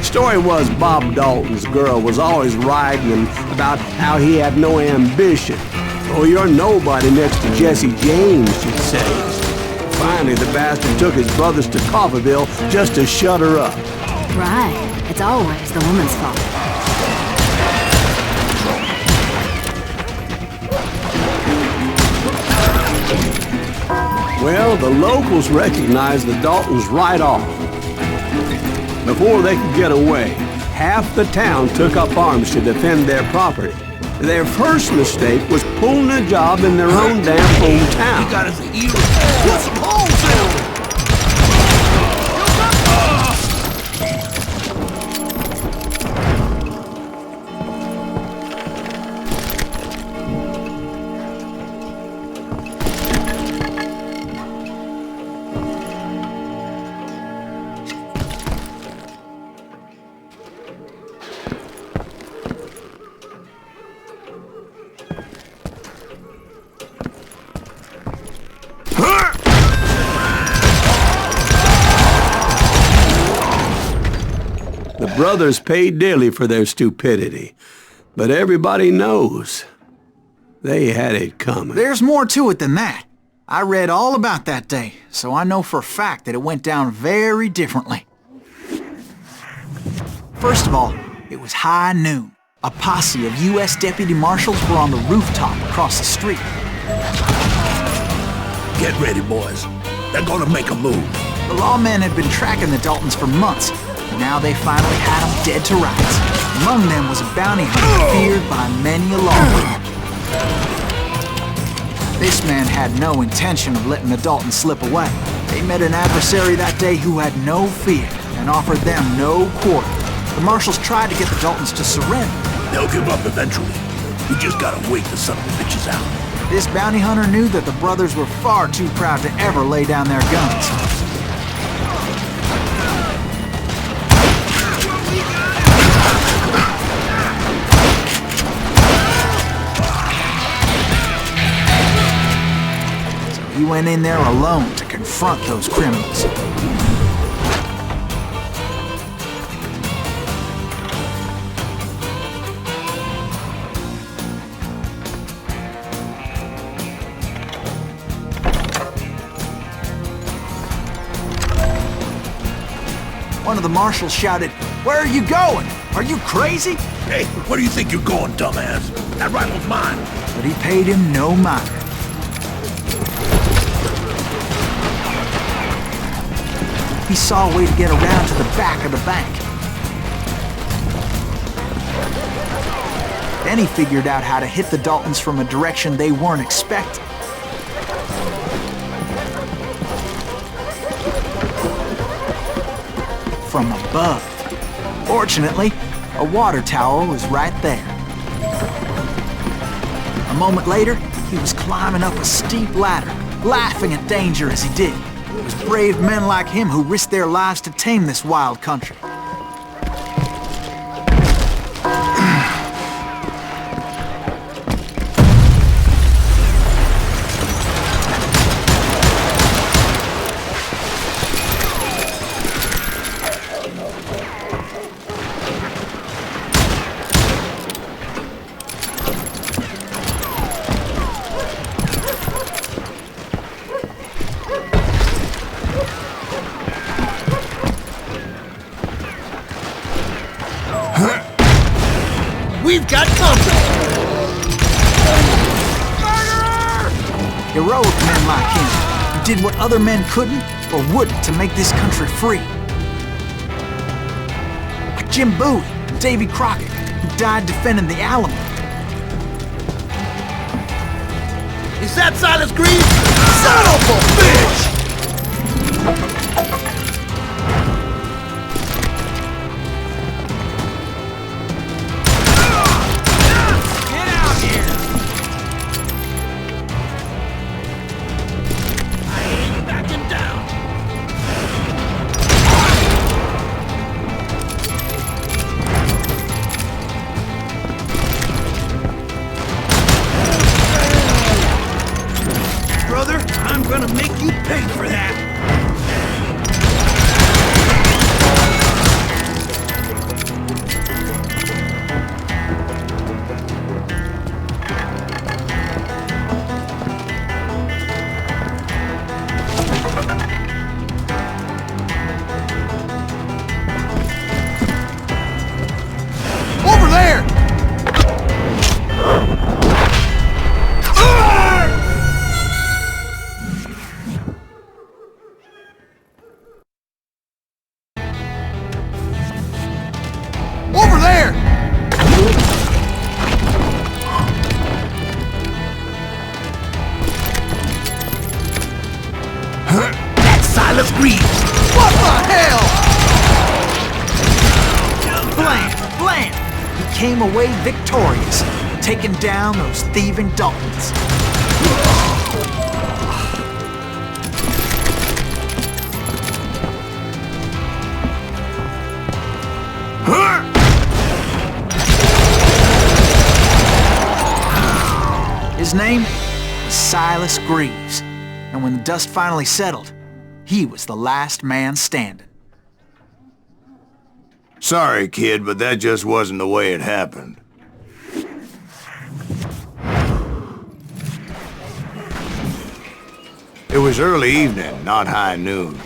Story was Bob Dalton's girl was always riding about how he had no ambition. Oh, you're nobody next to Jesse James, she'd say. Finally, the bastard took his brothers to Coffeyville just to shut her up. Right. It's always the woman's fault. Well, the locals recognized the Daltons right off. Before they could get away, half the town took up arms to defend their property. Their first mistake was pulling a job in their own damn hometown. He got us a hero. Put some holes in him! The brothers paid dearly for their stupidity, but everybody knows they had it coming. There's more to it than that. I read all about that day, so I know for a fact that it went down very differently. First of all, it was high noon. A posse of U.S. deputy marshals were on the rooftop across the street. Get ready, boys. They're gonna make a move. The lawmen had been tracking the Daltons for months. Now they finally had them dead to rights. Among them was a bounty hunter feared by many a lawbreaker. This man had no intention of letting the Daltons slip away. They met an adversary that day who had no fear and offered them no quarter. The marshals tried to get the Daltons to surrender. They'll give up eventually. We just gotta wait the son of the bitches out. This bounty hunter knew that the brothers were far too proud to ever lay down their guns. He went in there alone to confront those criminals. One of the marshals shouted, "Where are you going? Are you crazy?" Hey, where do you think you're going, dumbass? That rifle's mine. But he paid him no mind. He saw a way to get around to the back of the bank. Then he figured out how to hit the Daltons from a direction they weren't expecting. From above. Fortunately, a water tower was right there. A moment later, he was climbing up a steep ladder, laughing at danger as he did. It was brave men like him who risked their lives to tame this wild country. We've got company! Murderer! Heroic men like him, who did what other men couldn't or wouldn't to make this country free. Like Jim Bowie and Davy Crockett, who died defending the Alamo. Is that Silas Green? Son of a bitch! I'm gonna make you pay for that! came away victorious, taking down those thieving Daltons. His name was Silas Greaves, and when the dust finally settled, he was the last man standing. Sorry, kid, but that just wasn't the way it happened. It was early evening, not high noon.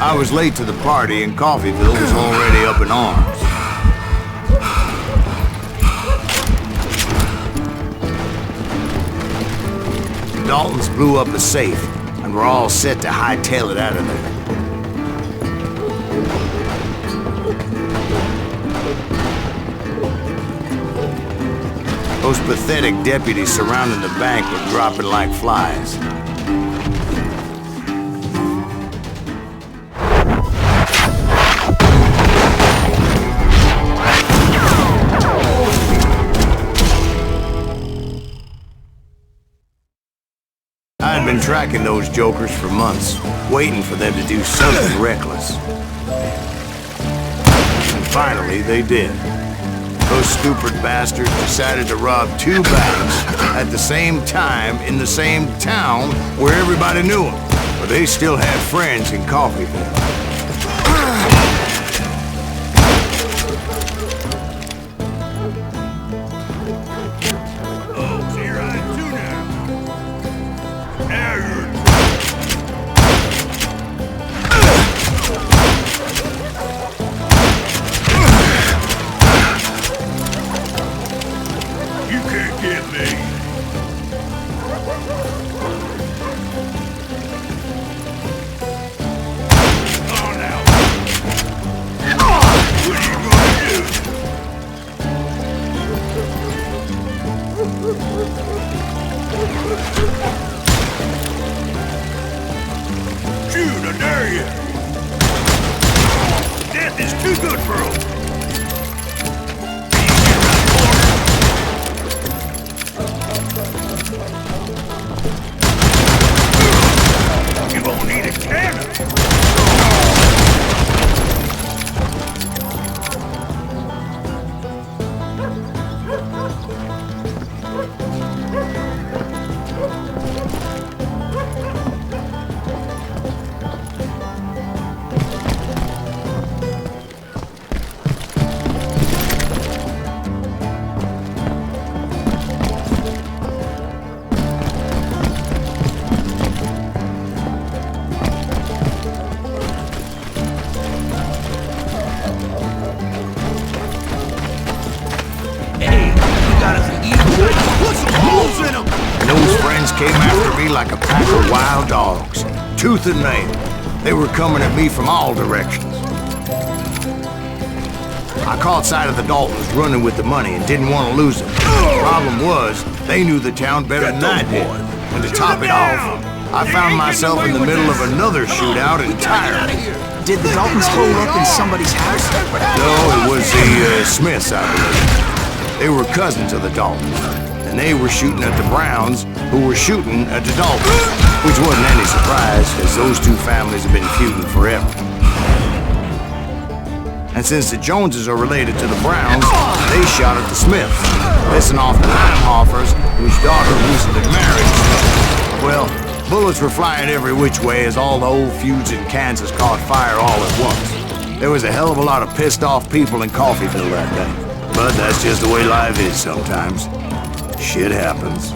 I was late to the party and Coffeyville was already up in arms. The Daltons blew up a safe and were all set to hightail it out of there. Those pathetic deputies surrounding the bank were dropping like flies. I had been tracking those jokers for months, waiting for them to do something reckless. And finally, they did. Those stupid bastards decided to rob 2 banks at the same time in the same town where everybody knew them. But they still had friends in Coffeyville. Oh, so you're riding too now. Now you're... You can't get me. Oh, now. What are you gonna do? Shoot, I dare you. Death is too good for 'em. You won't need a cannon. And those friends came after me like a pack of wild dogs, tooth and nail. They were coming at me from all directions. I caught sight of the Daltons running with the money and didn't want to lose them. The problem was, they knew the town better than I did. And to top it off, I found myself in the middle of another shootout entirely. Did the Daltons hold up in somebody's house? No, it was the Smiths, I believe. They were cousins of the Daltons, and they were shooting at the Browns, who were shooting at the Daltons, which wasn't any surprise, as those 2 families have been feuding forever. And since the Joneses are related to the Browns, they shot at the Smiths, pissing off the Heimhoffers, whose daughter recently married. Well, bullets were flying every which way as all the old feuds in Kansas caught fire all at once. There was a hell of a lot of pissed off people in Coffeyville that day. But that's just the way life is sometimes. Shit happens.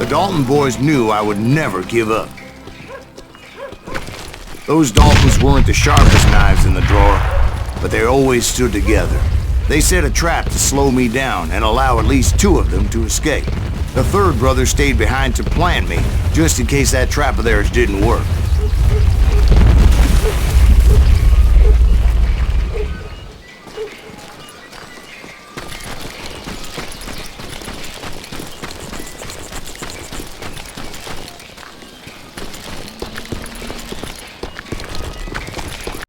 Dalton boys knew I would never give up. Those Daltons weren't the sharpest knives in the drawer, but they always stood together. They set a trap to slow me down and allow at least 2 of them to escape. The third brother stayed behind to plant me, just in case that trap of theirs didn't work.